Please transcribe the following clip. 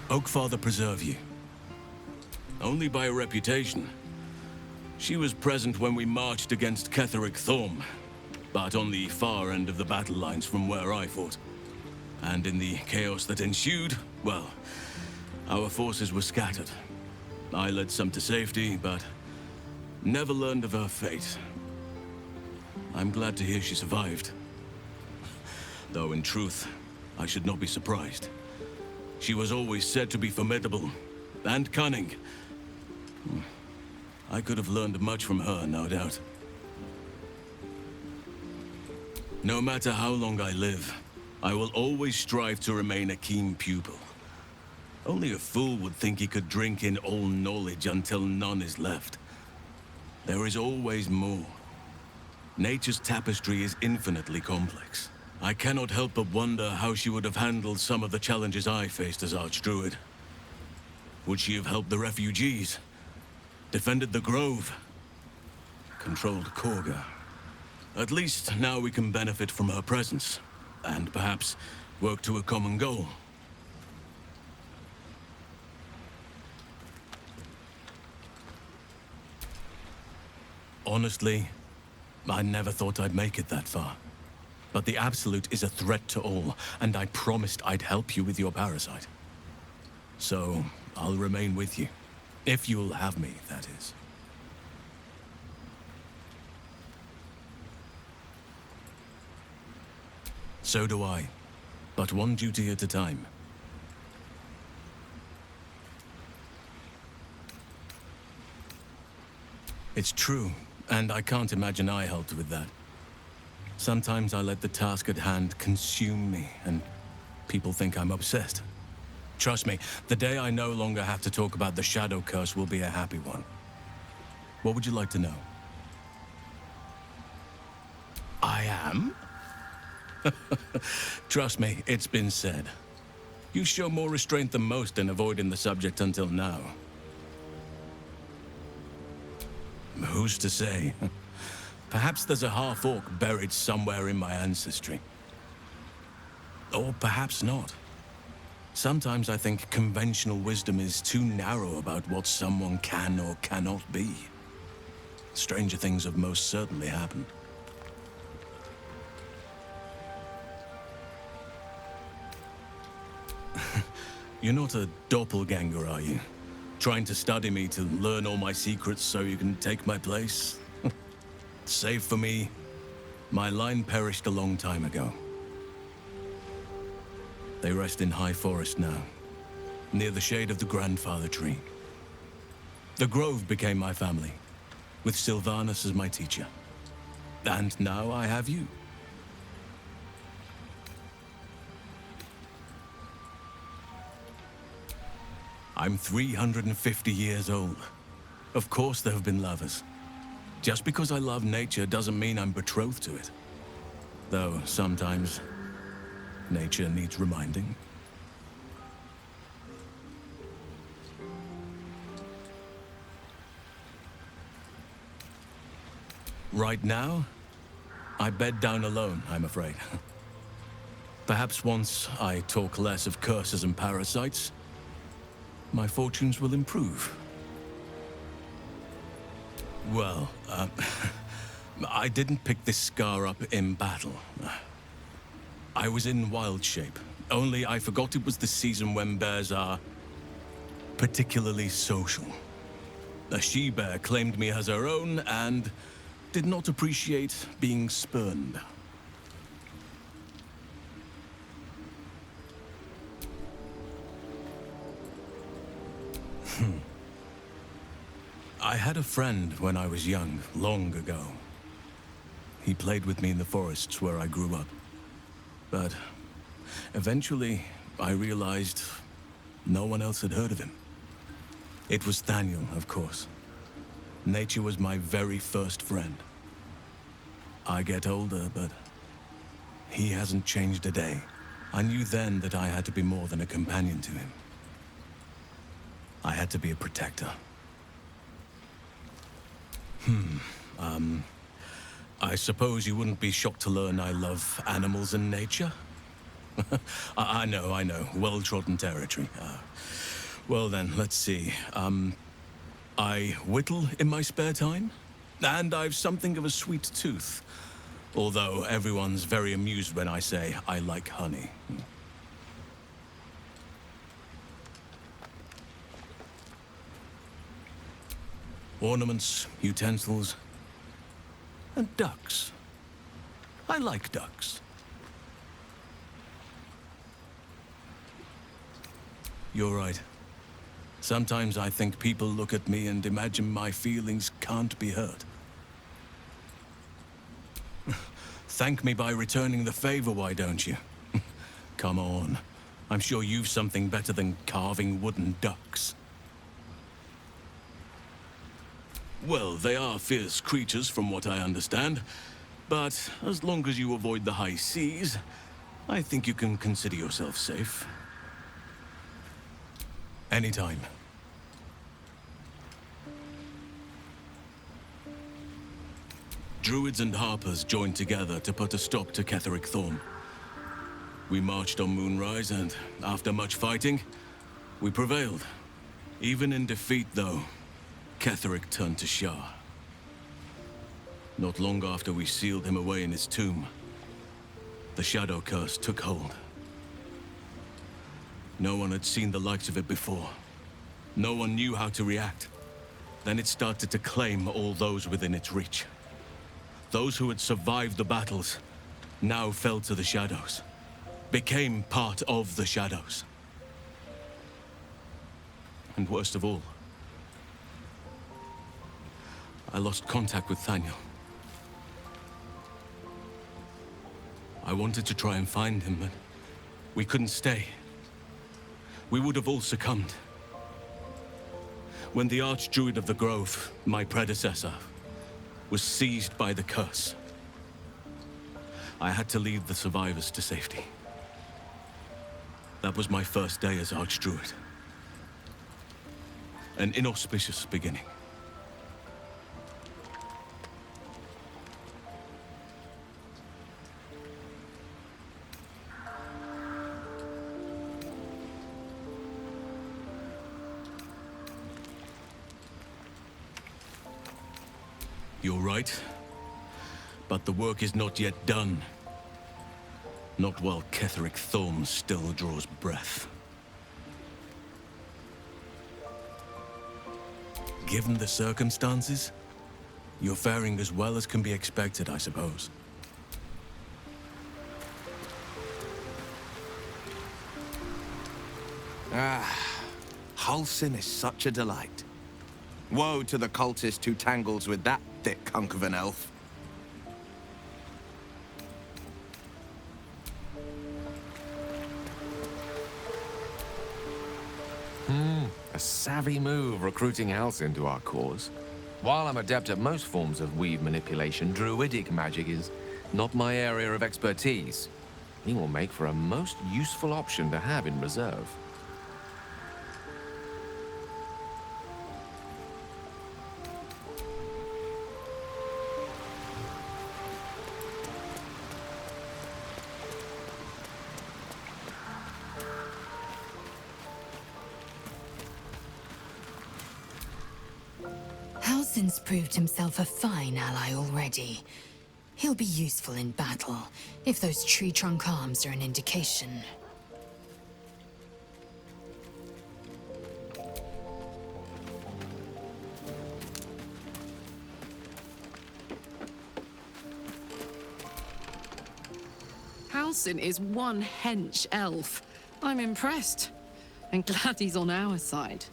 Oakfather preserve you. Only by reputation. She was present when we marched against Ketheric Thorm, but on the far end of the battle lines from where I fought. And in the chaos that ensued, well, our forces were scattered. I led some to safety, but never learned of her fate. I'm glad to hear she survived. Though in truth, I should not be surprised. She was always said to be formidable and cunning. I could have learned much from her, no doubt. No matter how long I live, I will always strive to remain a keen pupil. Only a fool would think he could drink in all knowledge until none is left. There is always more. Nature's tapestry is infinitely complex. I cannot help but wonder how she would have handled some of the challenges I faced as Archdruid. Would she have helped the refugees? Defended the Grove? Controlled Korga? At least now we can benefit from her presence, and perhaps work to a common goal. Honestly, I never thought I'd make it that far. But the Absolute is a threat to all, and I promised I'd help you with your parasite. So, I'll remain with you. If you'll have me, that is. So do I. But one duty at a time. It's true, and I can't imagine I helped with that. Sometimes I let the task at hand consume me, and people think I'm obsessed. Trust me, the day I no longer have to talk about the Shadow Curse will be a happy one. What would you like to know? I am? Trust me, it's been said. You show more restraint than most in avoiding the subject until now. Who's to say? Perhaps there's a half-orc buried somewhere in my ancestry. Or perhaps not. Sometimes I think conventional wisdom is too narrow about what someone can or cannot be. Stranger things have most certainly happened. You're not a doppelganger, are you? Trying to study me to learn all my secrets so you can take my place? Save for me, my line perished a long time ago. They rest in High Forest now, near the shade of the grandfather tree. The Grove became my family, with Sylvanas as my teacher. And now I have you. I'm 350 years old. Of course there have been lovers. Just because I love nature doesn't mean I'm betrothed to it. Though sometimes, nature needs reminding. Right now, I bed down alone, I'm afraid. Perhaps once I talk less of curses and parasites, my fortunes will improve. Well, I didn't pick this scar up in battle. I was in wild shape, only I forgot it was the season when bears are particularly social. A she-bear claimed me as her own and did not appreciate being spurned. I had a friend when I was young, long ago. He played with me in the forests where I grew up. But eventually, I realized no one else had heard of him. It was Thaniel, of course. Nature was my very first friend. I get older, but he hasn't changed a day. I knew then that I had to be more than a companion to him. I had to be a protector. I suppose you wouldn't be shocked to learn I love animals and nature? I know. Well-trodden territory. Well then, let's see. I whittle in my spare time, and I've something of a sweet tooth. Although everyone's very amused when I say I like honey. Ornaments, utensils, and ducks. I like ducks. You're right. Sometimes I think people look at me and imagine my feelings can't be hurt. Thank me by returning the favor, why don't you? Come on. I'm sure you've something better than carving wooden ducks. Well, they are fierce creatures from what I understand. But as long as you avoid the high seas, I think you can consider yourself safe. Anytime. Druids and Harpers joined together to put a stop to Ketheric Thorm. We marched on Moonrise, and after much fighting, we prevailed. Even in defeat, though, Ketheric turned to Shah. Not long after we sealed him away in his tomb, the Shadow Curse took hold. No one had seen the likes of it before. No one knew how to react. Then it started to claim all those within its reach. Those who had survived the battles now fell to the shadows, became part of the shadows. And worst of all, I lost contact with Thaniel. I wanted to try and find him, but we couldn't stay. We would have all succumbed. When the Archdruid of the Grove, my predecessor, was seized by the curse, I had to lead the survivors to safety. That was my first day as Archdruid. An inauspicious beginning. You're right, but the work is not yet done. Not while Ketheric Thorm still draws breath. Given the circumstances, you're faring as well as can be expected, I suppose. Halsin is such a delight. Woe to the cultist who tangles with that thick hunk of an elf. A savvy move recruiting Halsin to our cause. While I'm adept at most forms of weave manipulation, druidic magic is not my area of expertise. He will make for a most useful option to have in reserve. Halsin's proved himself a fine ally already. He'll be useful in battle, if those tree trunk arms are an indication. Halsin is one hench elf. I'm impressed. And glad he's on our side.